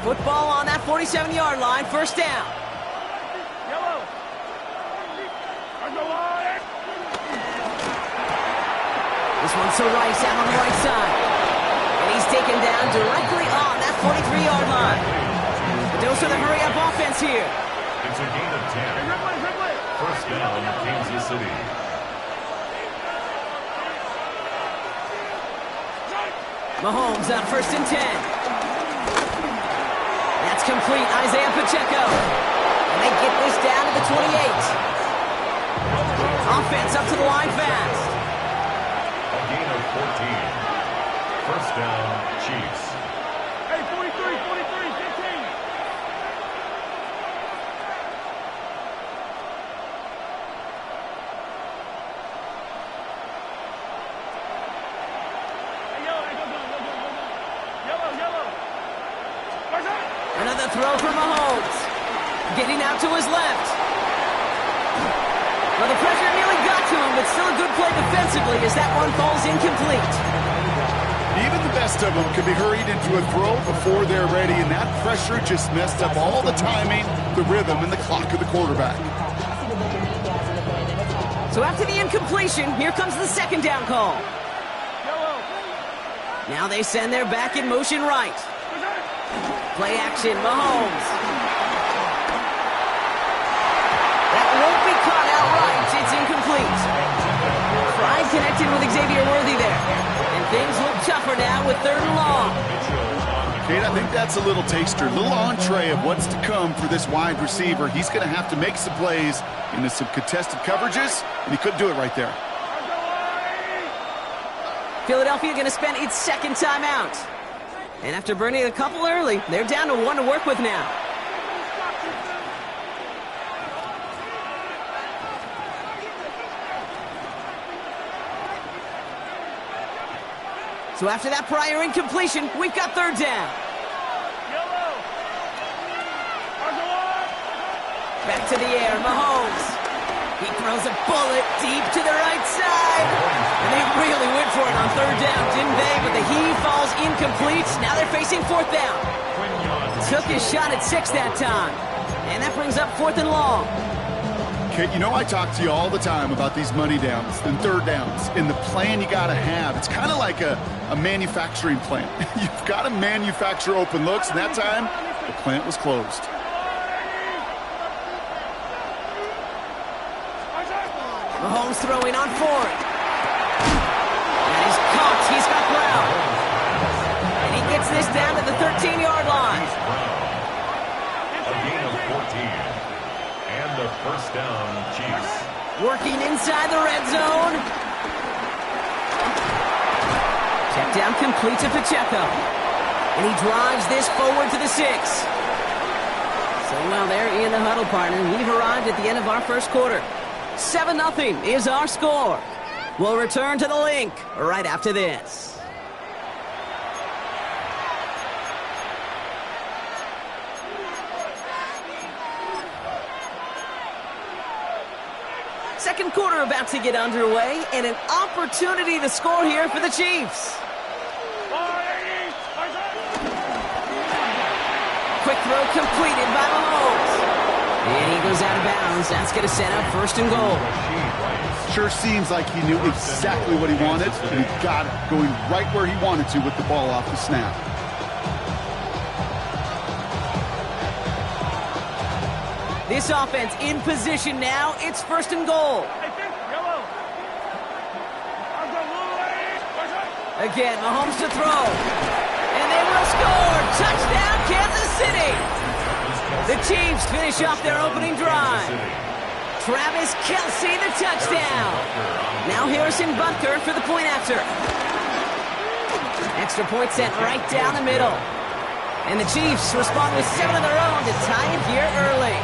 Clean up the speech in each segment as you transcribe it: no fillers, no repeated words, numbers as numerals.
Football on that 47-yard line, first down. Yellow. This one's to Rice out on the right side. And he's taken down directly on that 43-yard line. But those are the hurry-up offense here. It's a gain of 10. First down, Kansas City. Mahomes on first and 10. That's complete. Isaiah Pacheco. And they get this down to the 28. Offense up to the line fast. A gain of 14. First down, Chiefs. Hey, 43, 15. Another throw for Mahomes. Getting out to his left. Well, the pressure nearly got to him, but still a good play defensively as that one falls incomplete. Even the best of them can be hurried into a throw before they're ready, and that pressure just messed up all the timing, the rhythm, and the clock of the quarterback. So after the incompletion, here comes the second down call. Now they send their back in motion right. Play action, Mahomes. That won't be caught outright. It's incomplete. Pride connected with Xavier Worthy there. And things look tougher now with third and long. Kate, I think that's a little taster, a little entree of what's to come for this wide receiver. He's going to have to make some plays into some contested coverages, and he couldn't do it right there. Philadelphia going to spend its second timeout. And after burning a couple early, they're down to one to work with now. So after that prior incompletion, we've got third down. Back to the air, Mahomes. He throws a bullet deep to the right side. And they really went for it on third down, didn't they? But the heave falls incomplete. Now they're facing fourth down. Took his shot at 6 that time. And that brings up fourth and long. Kate, you know I talk to you all the time about these money downs and third downs and the plan you got to have. It's kind of like a manufacturing plant. You've got to manufacture open looks, and that time the plant was closed. Mahomes throwing on fourth. And he's caught. He's got Brown. And he gets this down to the 13-yard line. A gain of 14. And the first down, Chiefs. Working inside the red zone. Check down complete to Pacheco. And he drives this forward to the 6. So, well, there in the huddle, partner. We've arrived at the end of our first quarter. 7-0 is our score. We'll return to the link right after this. Second quarter about to get underway, and an opportunity to score here for the Chiefs. Quick throw completed by Mahomes. And he goes out of bounds. That's going to set up first and goal. Sure seems like he knew exactly what he wanted, and he got it going right where he wanted to with the ball off the snap. This offense in position now. It's first and goal. Again, Mahomes to throw. And they will score. Touchdown, Kansas City. The Chiefs finish off their opening drive. Travis Kelce, the touchdown. Now Harrison Butker for the point after. Extra point sent right down the middle. And the Chiefs respond with 7 of their own to tie it here early.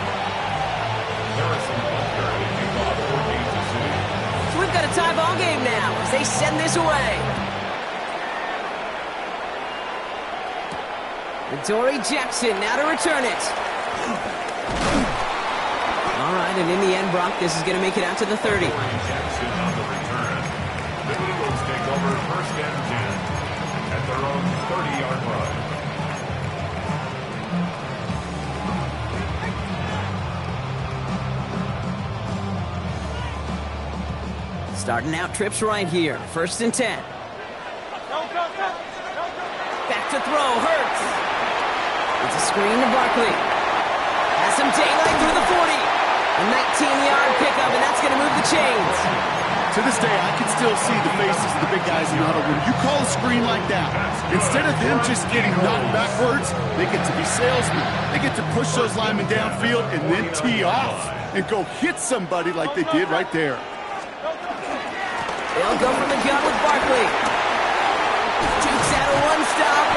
So we've got a tie ball game now as they send this away. Dory Jackson now to return it. All right, and in the end, Brock, this is going to make it out to the 30. Jackson on the return. The Eagles take over first and 10 at their own 30-yard line. Starting out trips right here. 1st and 10. Back to throw. Hurts. It's a screen to Barkley. Has some daylight through the 40. A 19-yard pickup, and that's going to move the chains. To this day, I can still see the faces of the big guys in the huddle. When you call a screen like that, instead of them just getting knocked backwards, they get to be salesmen. They get to push those linemen downfield and then tee off and go hit somebody like they did right there. They'll go from the gun with Barkley. Jukes out a one-stop.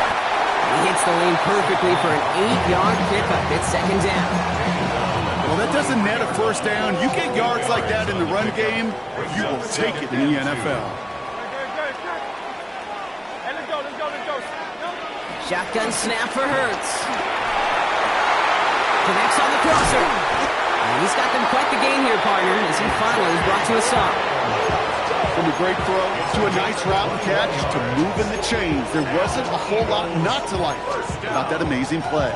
He hits the lane perfectly for an 8-yard pickup. It's 2nd down. Well, that doesn't net a 1st down. You get yards like that in the run game, you will take it in the NFL. Shotgun snap for Hurts. Connects on the crosser. And he's got them quite the game here, partner, as he finally is brought to a stop. From a great throw to a nice route and catch to moving the chains, there wasn't a whole lot not to like about that amazing play.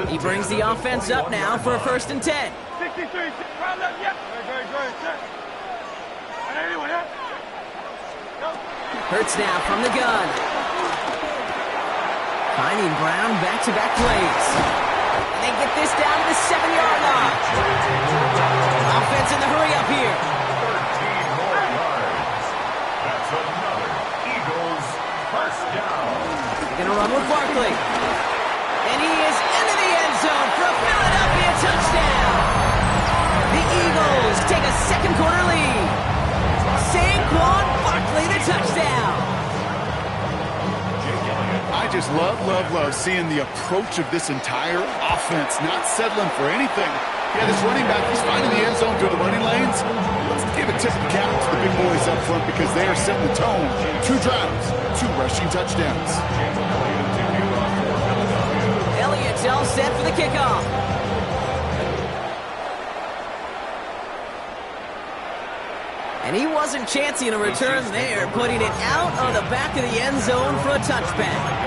He brings the offense up now for a 1st and 10. 63, round up, yep. Hurts now from the gun. Finding Brown back-to-back plays. And they get this down to the 7-yard line. Offense in the hurry up here. 13 more yards. That's another Eagles 1st down. They're going to run with Barkley. And he is into the end zone for a Philadelphia touchdown. The Eagles take a 2nd quarter lead. Saquon Barkley, the touchdown. I just love seeing the approach of this entire offense, not settling for anything. Yeah, this running back, he's finding the end zone through the running lanes. Let's give a tip of the cap to the big boys up front because they are setting the tone. 2 drives, 2 rushing touchdowns. Elliott's all set for the kickoff. And he wasn't chancing a return there, putting it out of the back of the end zone for a touchback.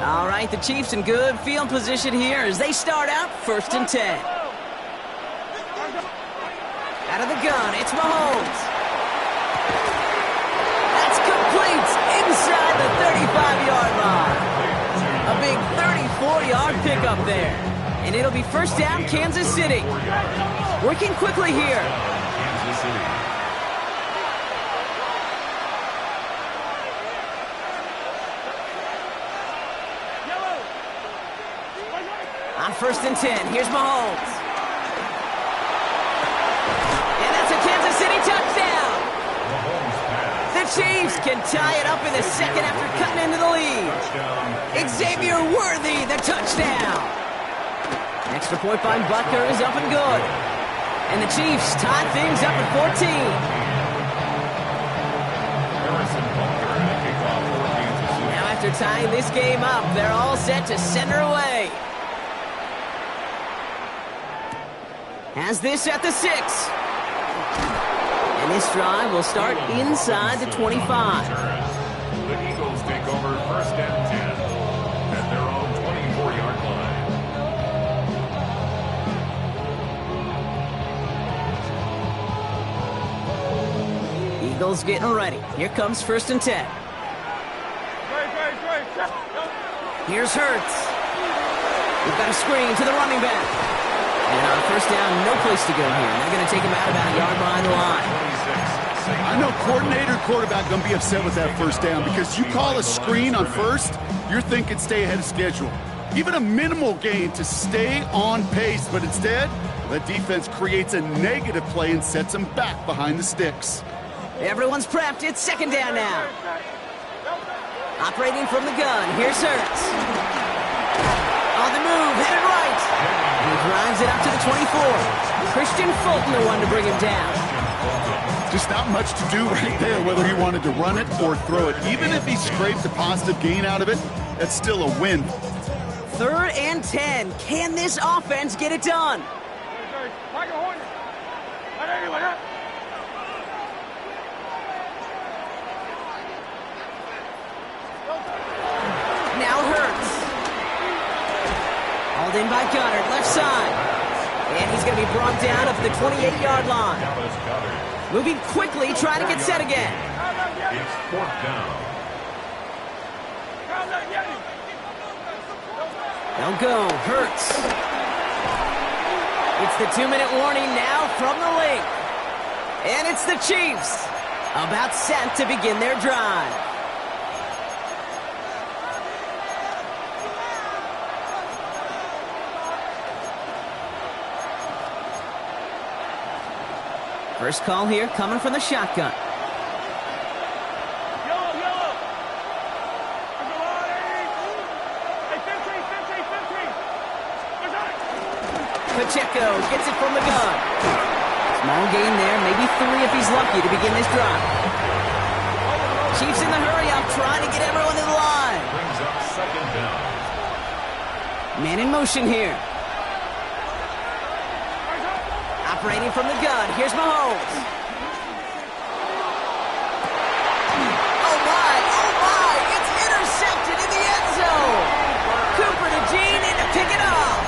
All right, the Chiefs in good field position here as they start out 1st and 10. Out of the gun, it's Mahomes. That's complete inside the 35-yard line. A big 34-yard pickup there. And it'll be 1st down, Kansas City. Working quickly here. Kansas City. On 1st and 10, here's Mahomes. And that's a Kansas City touchdown. The Chiefs can tie it up in the 2nd after cutting into the lead. Xavier Worthy, the touchdown. Extra point by Butker is up and good. And the Chiefs tie things up at 14. Now after tying this game up, they're all set to send her away. Has this at the 6. And this drive will start inside the 25. The Eagles take over 1st and 10 at their own 24-yard line. Eagles getting ready. Here comes 1st and 10. Here's Hurts. We've got a screen to the running back. And on 1st down, no place to go here. They're going to take him out about a yard behind the line. I know coordinator and quarterback going to be upset with that 1st down because you call a screen on 1st, you're thinking stay ahead of schedule. Even a minimal gain to stay on pace, but instead, the defense creates a negative play and sets them back behind the sticks. Everyone's prepped. It's 2nd down now. Operating from the gun, here's Hurts. On the move, headed right. He drives it up to the 24. Christian Fulton, the one to bring him down. Just not much to do right there, whether he wanted to run it or throw it. Even if he scraped a positive gain out of it, that's still a win. 3rd and 10. Can this offense get it done? Now Hurts. Hauled in by Goddard, left side. And he's going to be brought down at the 28-yard line. Moving quickly, trying to get set again. It's fourth down. They'll go. Hurts. It's the 2-minute warning now from the link. And it's the Chiefs about set to begin their drive. First call here coming from the shotgun. Pacheco gets it from the gun. Small gain there, maybe 3 if he's lucky to begin this drive. Chiefs in the hurry-up, trying to get everyone to the line. Brings up second down. Man in motion here. Operating from the gun, here's Mahomes. Oh my, it's intercepted in the end zone. Cooper to Jean in to pick it up.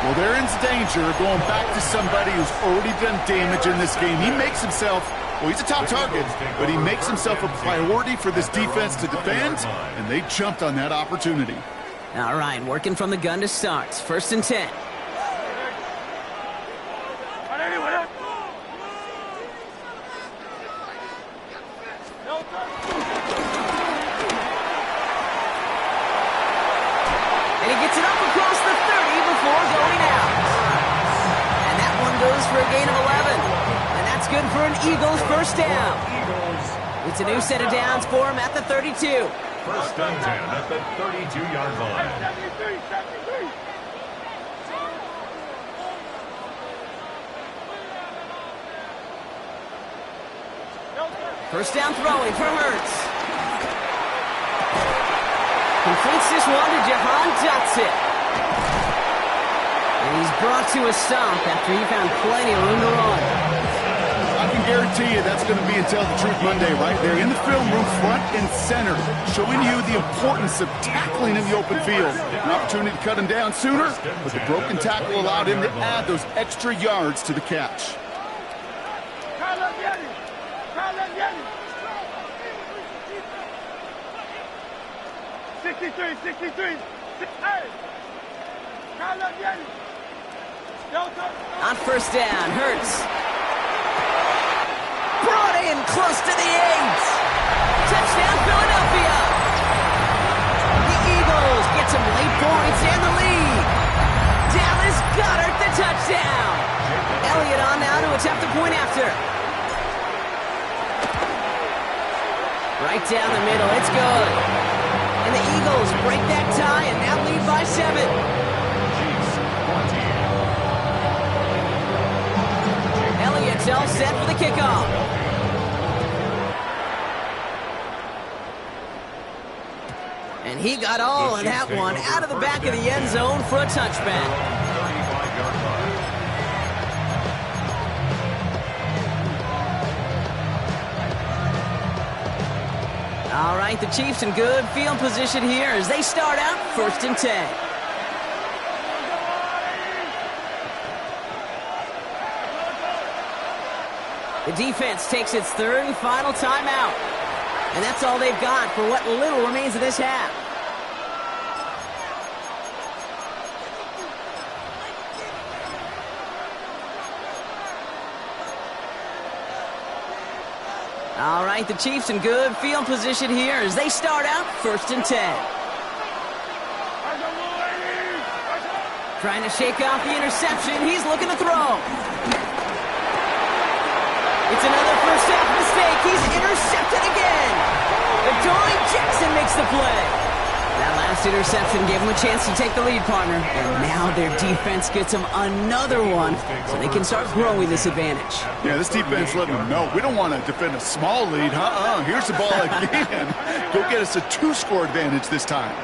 Well, they're in danger going back to somebody who's already done damage in this game. He makes himself, well, he's a top target, but he makes himself a priority for this defense to defend, and they jumped on that opportunity. All right, working from the gun to start. First and 10. And he gets it up across the 30 before going out. And that one goes for a gain of 11. And that's good for an Eagles first down. It's a new set of downs for him at the 32. First and 10 at the 32-yard line. First down throwing for Hurts. Completes this one to Jahan Dotson. And he's brought to a stop after he found plenty of room to run. I can guarantee you that's going to be a Tell the Truth Monday right there in the film room, front and center, showing you the importance of tackling in the open field. An opportunity to cut him down sooner, but the broken tackle allowed him to add those extra yards to the catch. 63. On first down, Hurts. Brought in close to the 8. Touchdown, Philadelphia. The Eagles get some late points and the lead. Dallas Goedert the touchdown. Elliott on now to attempt the point after. Right down the middle, it's good. And the Eagles break that tie and now lead by 7. Chiefs 14. Elliott's all set for the kickoff. And he got all of that one out of the back of the end zone for a touchback. 35-yard line. All right, the Chiefs in good field position here as they start out first and 10. The defense takes its third and final timeout. And that's all they've got for what little remains of this half. All right, the Chiefs in good field position here as they start out first and 10. Trying to shake off the interception. He's looking to throw. It's another first half mistake. He's intercepted again. Adoree Jackson makes the play. That last interception gave him a chance to take the lead, partner. And now their defense gets them another one so they can start growing this advantage. Yeah, this defense letting them know we don't want to defend a small lead. Here's the ball again. Go get us a 2-score advantage this time.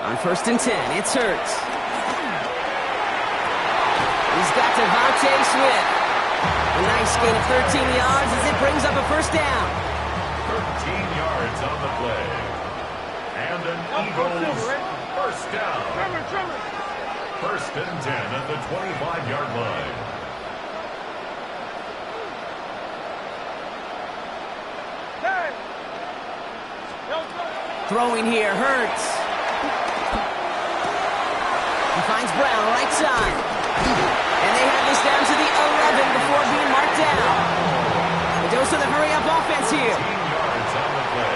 On first and 10, it's Hurts. He's got Devontae Smith. A nice gain of 13 yards as it brings up a first down. 13 yards on the play. And an Eagles first down. First and 10 at the 25-yard line. Throwing here, Hurts. He finds Brown, right side. And they have this down to the 11 before being marked down. The dose of the hurry-up offense here. 15 yards on the play.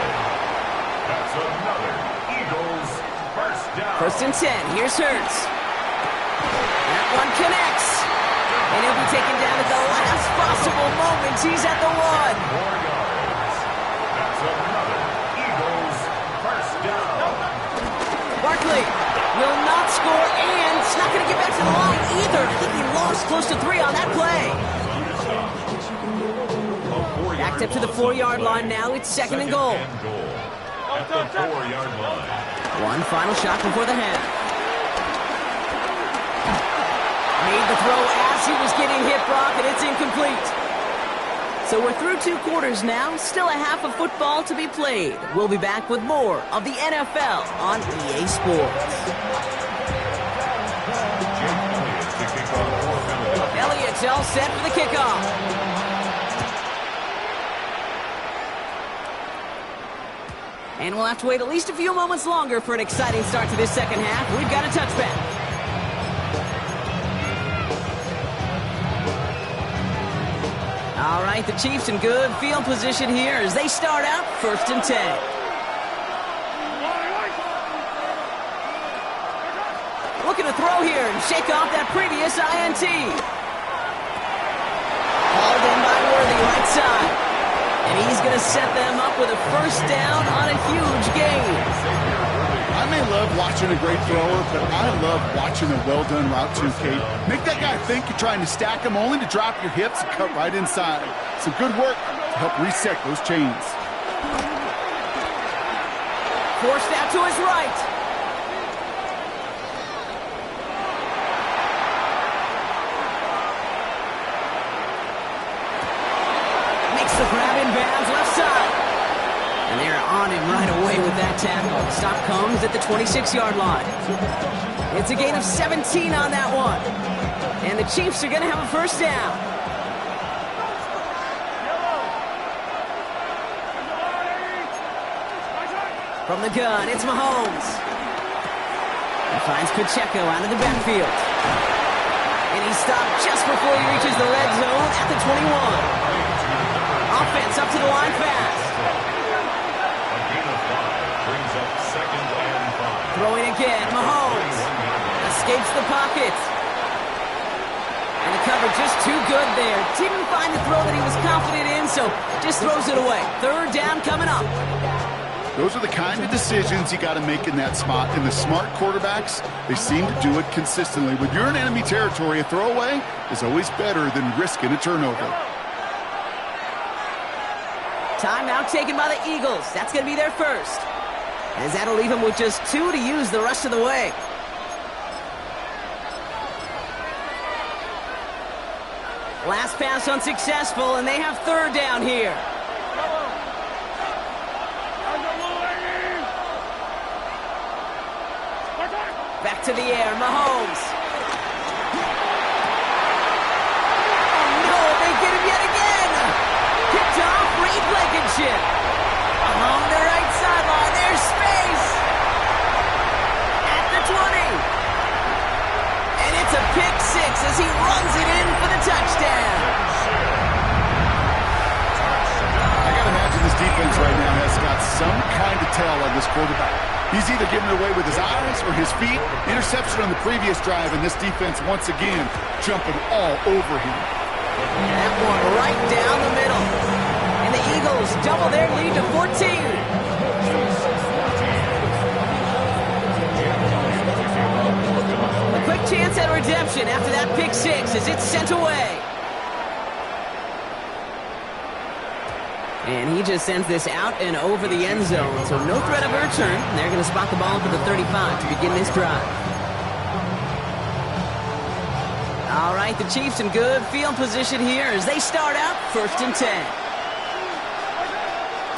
That's another Eagles first down. First and 10, here's Hurts. That one connects. And he'll be taken down at the last possible moment. He's at the 1. 4 yards. That's another Eagles first down. Barkley will not score, and it's not going to get back to the line either. I think he lost close to 3 on that play. Backed up to the 4-yard line now. It's second and goal. At the 4-yard line. One final shot before the half. Made the throw as he was getting hit, Brock, and it's incomplete. So we're through 2 quarters now. Still a half of football to be played. We'll be back with more of the NFL on EA Sports. Elliott's all set for the kickoff. And we'll have to wait at least a few moments longer for an exciting start to this second half. We've got a touchback. All right, the Chiefs in good field position here as they start out first and 10. Looking to throw here and shake off that previous INT. Hauled in by Worthy, right side. And he's going to set them up with a first down on a huge gain. I may love watching a great thrower, but I love watching a well-done route too, Kate. Make that guy think you're trying to stack him only to drop your hips and cut right inside. Some good work to help reset those chains. Forced out to his right. Makes the grab in bounds left side. And they're on him right away with that tackle. Stop comes at the 26-yard line. It's a gain of 17 on that one. And the Chiefs are going to have a first down. From the gun, it's Mahomes. He finds Pacheco out of the backfield. And he's stopped just before he reaches the red zone at the 21. Offense up to the line fast. Throwing again, Mahomes escapes the pocket. And the cover just too good there. Didn't find the throw that he was confident in, so just throws it away. Third down coming up. Those are the kind of decisions you got to make in that spot. And the smart quarterbacks, they seem to do it consistently. When you're in enemy territory, a throwaway is always better than risking a turnover. Timeout taken by the Eagles. That's going to be their first. As that'll leave him with just 2 to use the rest of the way. Last pass unsuccessful, and they have third down here. Back to the air, Mahomes. Oh no, they get him yet again. Picked off, Reed Blankenship. Along the right sideline, there's space. At the 20. And it's a pick 6 as he runs it in for the touchdown. I got to imagine this defense right now has got some kind of tell on this quarterback. He's either giving it away with his eyes or his feet. Interception on the previous drive, and this defense once again jumping all over him. That one right down the middle. And the Eagles double their lead to 14. A quick chance at redemption after that pick 6 as it's sent away. And he just sends this out and over the end zone. So no threat of a return. They're going to spot the ball for the 35 to begin this drive. All right, the Chiefs in good field position here as they start out 1st and 10.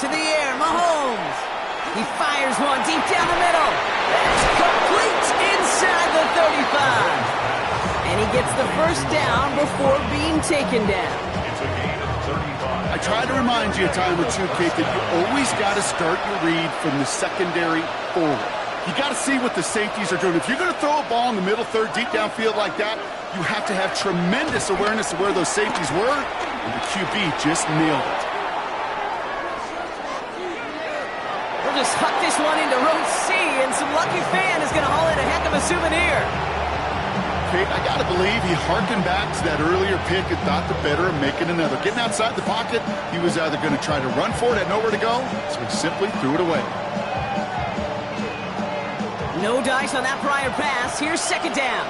To the air, Mahomes. He fires one deep down the middle. That's complete inside the 35. And he gets the first down before being taken down. It's a gain of 35. I try to remind you a time or two, Kate, that you always got to start your read from the secondary forward. You got to see what the safeties are doing. If you're going to throw a ball in the middle third, deep downfield like that, you have to have tremendous awareness of where those safeties were, and the QB just nailed it. We'll just huck this one into row C, and some lucky fan is going to haul in a heck of a souvenir. Kate, I got to believe he harkened back to that earlier pick and thought the better of making another. Getting outside the pocket, he was either going to try to run for it, had nowhere to go, so he simply threw it away. No dice on that prior pass. Here's 2nd down.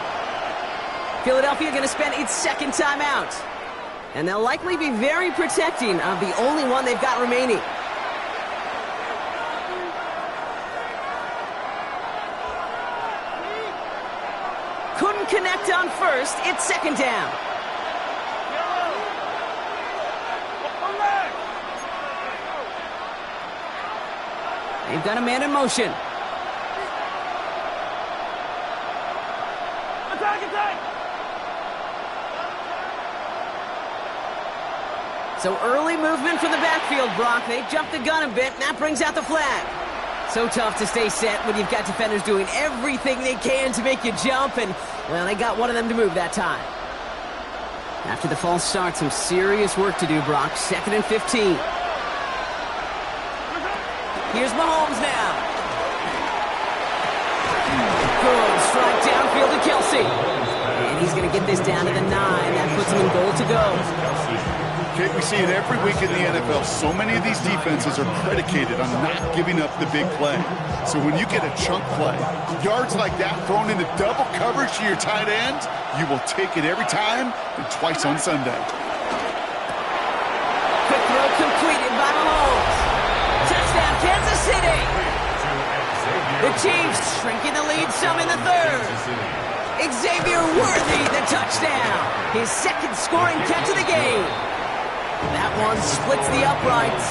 Philadelphia going to spend its 2nd timeout. And they'll likely be very protecting of the only one they've got remaining. Couldn't connect on first. It's 2nd down. They've got a man in motion. So early movement from the backfield, Brock. They jumped the gun a bit, and that brings out the flag. So tough to stay set when you've got defenders doing everything they can to make you jump, and, well, they got one of them to move that time. After the false start, some serious work to do, Brock. 2nd and 15. Here's Mahomes now. Good strike downfield to Kelsey. And he's going to get this down to the 9. That puts him in goal to go. Kate, we see it every week in the NFL. So many of these defenses are predicated on not giving up the big play. So when you get a chunk play, yards like that thrown into double coverage to your tight end, you will take it every time and twice on Sunday. Quick throw completed by Mahomes. Touchdown, Kansas City. The Chiefs shrinking the lead some in the 3rd. Xavier Worthy, the touchdown. His 2nd scoring catch of the game. That one splits the uprights.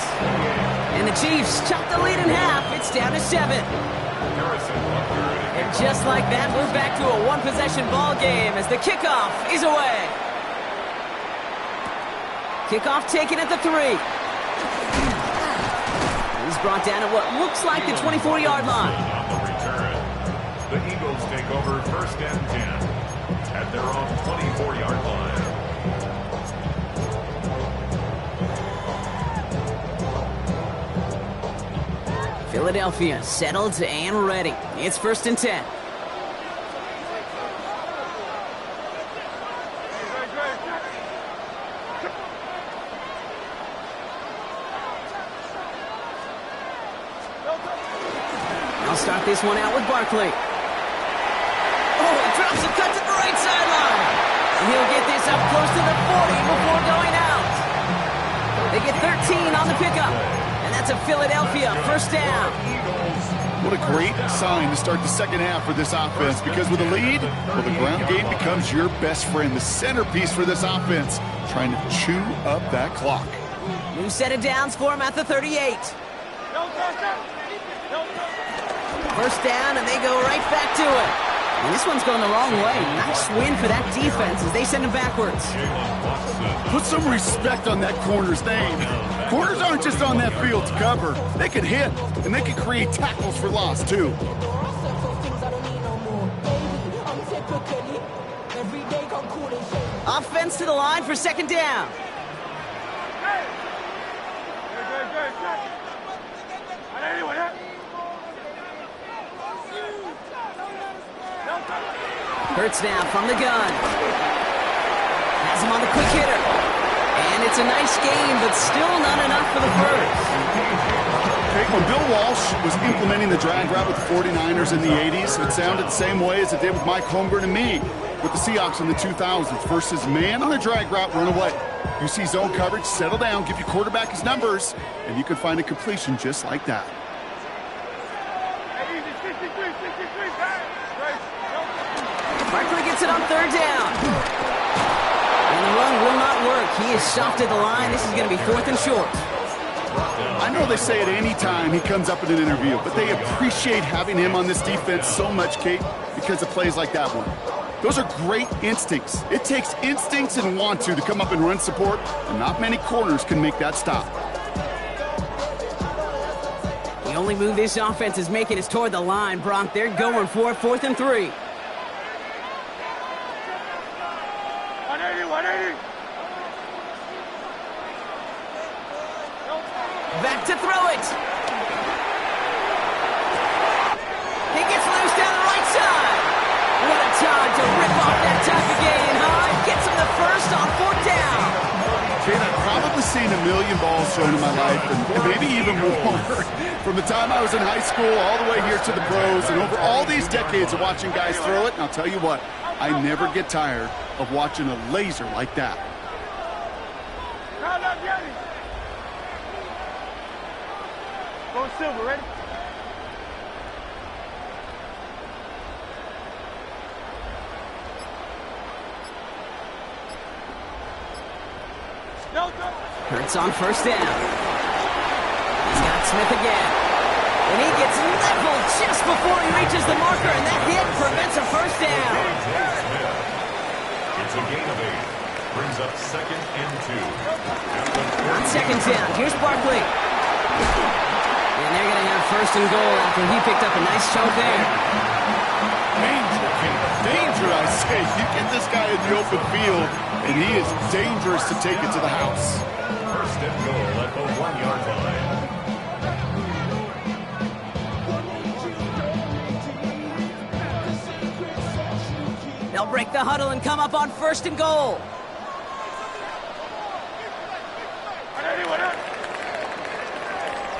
And the Chiefs chop the lead in half. It's down to 7. And just like that, we're back to a one-possession ball game as the kickoff is away. Kickoff taken at the 3. He's brought down at what looks like the 24-yard line. On the return, the Eagles take over 1st and 10 at their own 24-yard line. Philadelphia settled and ready. It's 1st and 10. I'll start this one out with Barkley. Oh, he drops a cut to the right sideline. And he'll get this up close to the 40 before going out. They get 13 on the pickup. And that's a Philadelphia 1st down. What a great sign to start the 2nd half for this offense, because with a lead, well, the ground game becomes your best friend, the centerpiece for this offense, trying to chew up that clock. New set of downs for him at the 38. 1st down, and they go right back to it. And this one's going the wrong way. Nice win for that defense as they send him backwards. Put some respect on that corner's name. Corners aren't just on that field to cover. They can hit, and they can create tackles for loss, too. Offense to the line for 2nd down. Hurts now from the gun. Has him on the quick hitter. And it's a nice game, but still not enough for the first. Okay, when Bill Walsh was implementing the drag route with the 49ers in the 80s, it sounded the same way as it did with Mike Holmgren and me with the Seahawks in the 2000s. Versus man on a drag route, run away. You see zone coverage, settle down, give your quarterback his numbers, and you can find a completion just like that. Barkley gets it on 3rd down. the run will not work. He is stopped at the line. This is going to be 4th and short. I know they say it any time he comes up in an interview, but they appreciate having him on this defense so much, Kate, because of plays like that one. Those are great instincts. It takes instincts and want to come up and run support, and not many corners can make that stop. The only move this offense is making is toward the line, Brock. They're going for 4th and 3. 180, 180. Back to throw it. He gets loose down the right side. What a time to rip off that tackle gain, huh? Gets him the first on 4th down. Kate, I've probably seen a million balls thrown in my life, and maybe even more. From the time I was in high school all the way here to the pros, and over all these decades of watching guys throw it, and I'll tell you what, I never get tired of watching a laser like that. Go Silver, ready? Hurts on 1st down. He's got Smith again. And he gets leveled just before he reaches the marker, and that hit prevents a 1st down. It's a gain of 8. Brings up 2nd and 2. On 2nd down, here's Barkley. And they're going to have 1st and goal after he picked up a nice chunk there. Danger, Kate. Danger, I say. You get this guy in the open field, and he is dangerous to take it to the house. 1st and goal at the 1-yard line. They'll break the huddle and come up on 1st and goal.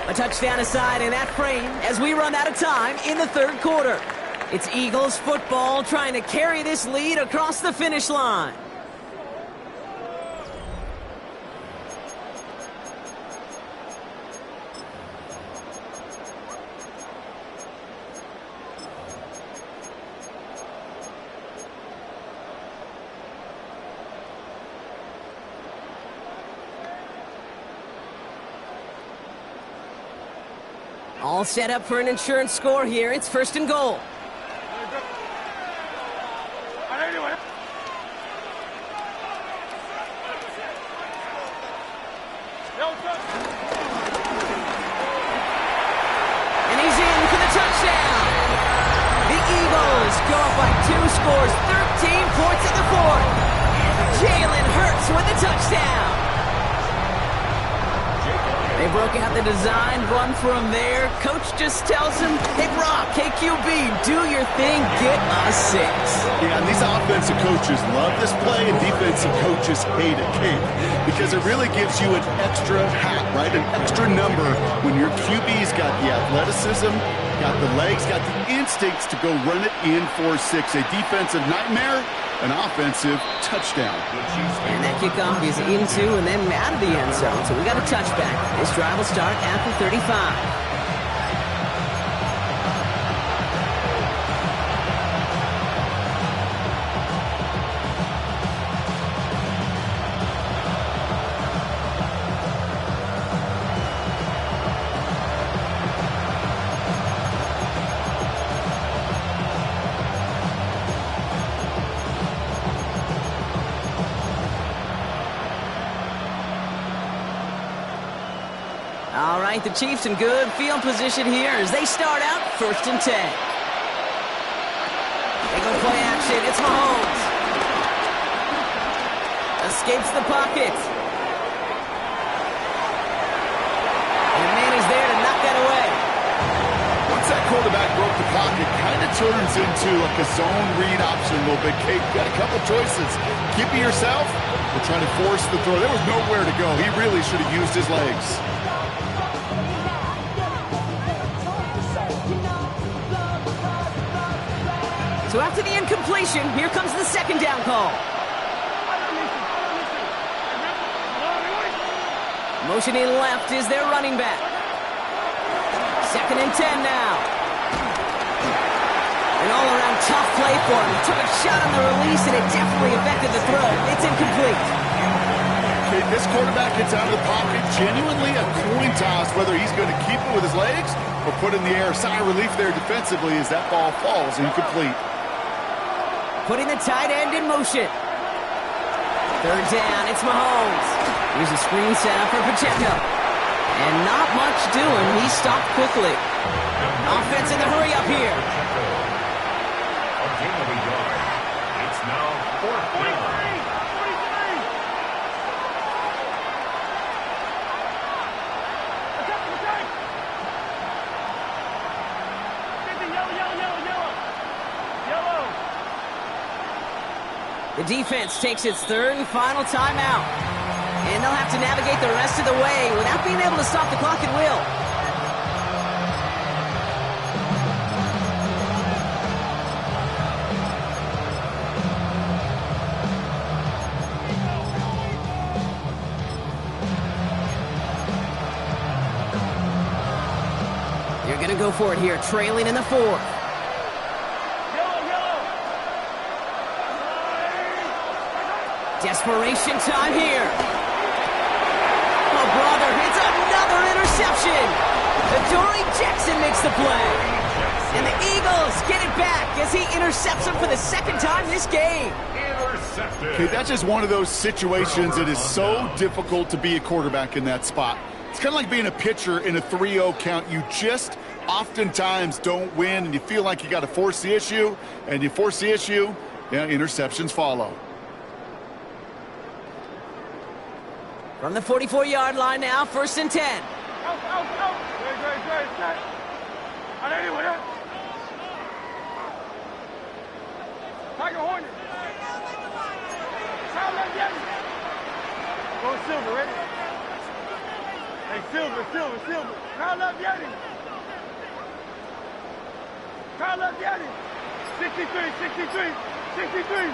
A touchdown aside in that frame as we run out of time in the 3rd quarter. It's Eagles football trying to carry this lead across the finish line. All set up for an insurance score here. It's 1st and goal. And he's in for the touchdown. The Eagles go up by 2 scores, 13 points in the 4th. Jalen Hurts with the touchdown. They broke out the design, run from there. Coach just tells him, hey, Brock, KQB, do your thing, get a 6. Yeah, and these offensive coaches love this play, and defensive coaches hate it, Kate, because it really gives you an extra hat, right? An extra number when your QB's got the athleticism, got the legs, got the instincts to go run it in for 6. A defensive nightmare, an offensive touchdown. And that kickoff is into and then out of the end zone. So we got a touchback. This drive will start at the 35. All right, the Chiefs in good field position here as they start out 1st and 10. They go play action. It's Mahomes. Escapes the pocket. And the man is there to knock that away. Once that quarterback broke the pocket, kind of turns into like a zone read option a little bit. Kate, got a couple choices. Keep it yourself or try to force the throw. There was nowhere to go. He really should have used his legs. So after the incompletion, here comes the 2nd down call. Motion in left is their running back. 2nd and 10 now. An all-around tough play for him. He took a shot on the release, and it definitely affected the throw. It's incomplete. Okay, this quarterback gets out of the pocket, genuinely a coin toss whether he's going to keep it with his legs or put it in the air. Sigh of relief there defensively as that ball falls incomplete. Putting the tight end in motion. Third down, it's Mahomes. Here's a screen setup for Pacheco. And not much doing. He stopped quickly. Offense in the hurry up here. A gain of a yard. It's now 4th down. 43! Attack! Yellow! The defense takes its third and final timeout. And they'll have to navigate the rest of the way without being able to stop the clock at will. You're going to go for it here, trailing in the fourth. Desperation time here. Oh, brother, it's another interception. Adoree Jackson makes the play. And the Eagles get it back as he intercepts him for the second time this game. Intercepted. Okay, that's just one of those situations that is so difficult to be a quarterback in that spot. It's kind of like being a pitcher in a 3-0 count. You just oftentimes don't win, and you feel like you got to force the issue, and you force the issue, yeah, interceptions follow. From the 44-yard line now, 1st and 10. Out! Great. On anyone, huh? Tiger Hornet. Kyle left Yeti. Go Silver, ready? Hey, Silver. Kyle left Yeti. 63.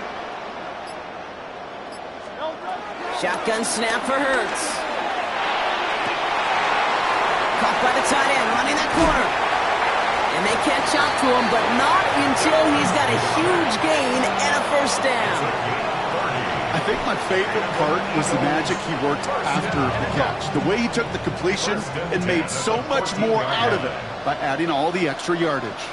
Shotgun snap for Hurts. Caught by the tight end, running that corner. And they catch up to him, but not until he's got a huge gain and a 1st down. I think my favorite part was the magic he worked after the catch. The way he took the completion and made so much more out of it by adding all the extra yardage.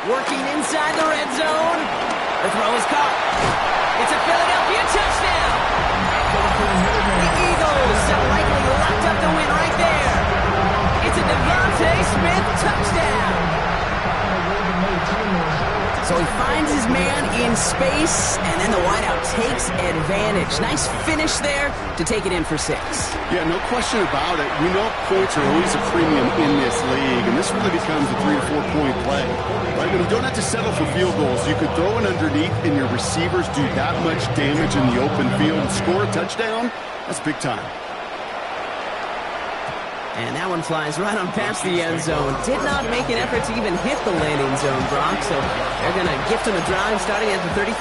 Working inside the red zone. The throw is caught. It's a Philadelphia touchdown. The Eagles have likely locked up the win right there. It's a Devontae Smith touchdown. So he finds his man in space, and then the wideout takes advantage. Nice finish there to take it in for 6. Yeah, no question about it. We know points are always a premium in this league, and this really becomes a 3 or 4 point play. Right? When you don't have to settle for field goals, you could throw it underneath, and your receivers do that much damage in the open field and score a touchdown. That's big time. And that one flies right on past the end zone. Did not make an effort to even hit the landing zone, Brock, so they're going to gift him a drive starting at the 35.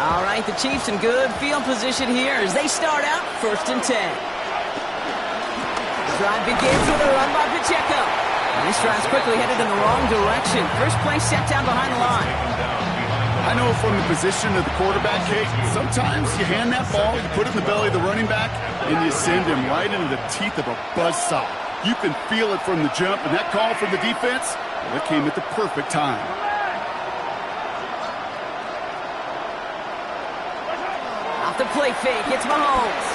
All right, the Chiefs in good field position here as they start out 1st and 10. The drive begins with a run by Pacheco. And this drive's quickly headed in the wrong direction. First play set down behind the line. I know from the position of the quarterback, Kate, sometimes you hand that ball, you put it in the belly of the running back, and you send him right into the teeth of a buzzsaw. You can feel it from the jump, and that call from the defense, well, it came at the perfect time. Off the play fake, it's Mahomes.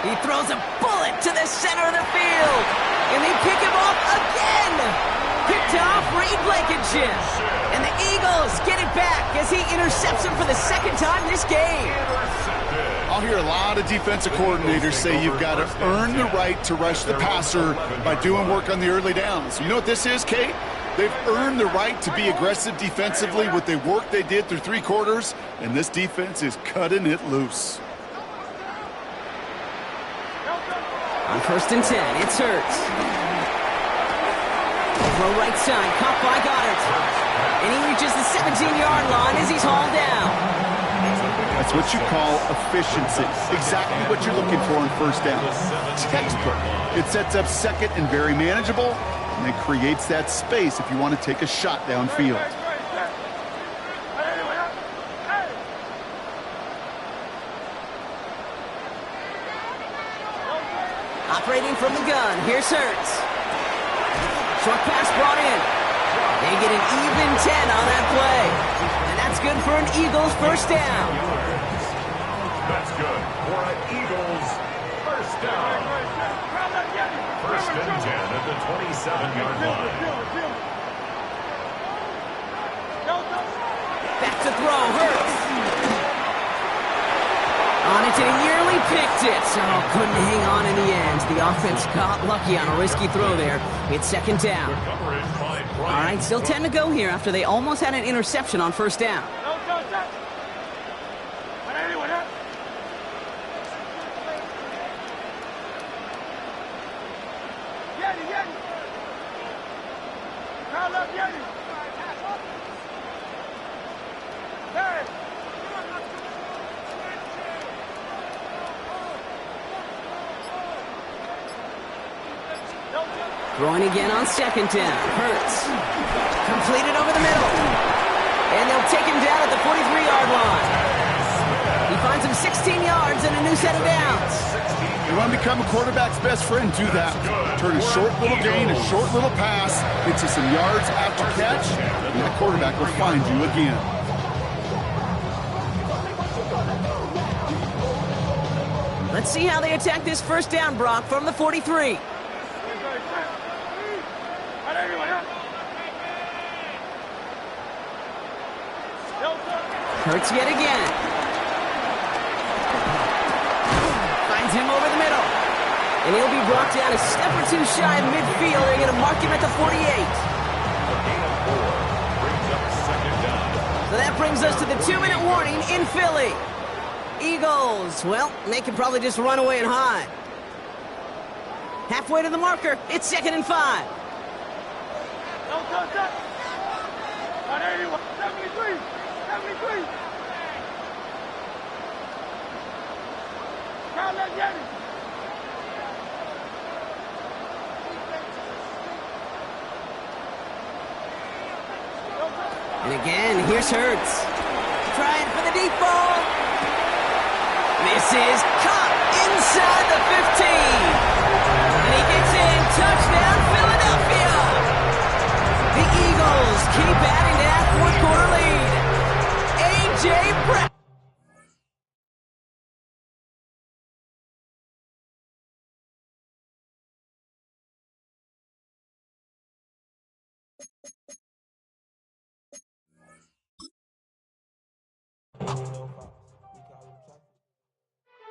He throws a bullet to the center of the field, and they pick him off again. Picked off Reed Blankenship. And the Eagles get it back as he intercepts him for the second time this game. I'll hear a lot of defensive coordinators say you've got to earn the right to rush the passer by doing work on the early downs. You know what this is, Kate? They've earned the right to be aggressive defensively with the work they did through 3 quarters, and this defense is cutting it loose. On 1st and 10, it's Hurts. Throw right side, caught by Goddard. And he reaches the 17-yard line as he's hauled down. That's what you call efficiency. Exactly what you're looking for on first down. Textbook. It sets up second and very manageable, and it creates that space if you want to take a shot downfield. Operating from the gun, here's Hurts. Short pass brought in. They get an even 10 on that play. And that's good for an Eagles first down. That's good for an Eagles first down. First and 10 at the 27-yard line. Back to throw, Hurts. On it, and he nearly picked it. So couldn't hang on in the end. The offense got lucky on a risky throw there. It's second down. All right, still 10 to go here after they almost had an interception on first down. Throwing again on second down. Hurts. Completed over the middle. And they'll take him down at the 43-yard line. He finds him 16 yards and a new set of downs. You want to become a quarterback's best friend, do that. Turn a short little gain, a short little pass, gets you some yards after catch, and that quarterback will find you again. Let's see how they attack this first down, Brock, from the 43. Hurts yet again. Finds him over the middle. And he'll be brought down a step or two shy of midfield. They're going to mark him at the 48. So that brings us to the 2-minute warning in Philly. Eagles, well, they can probably just run away and hide. Halfway to the marker, it's 2nd and 5. And again, here's Hurts. Trying for the deep ball. This is caught inside the 15.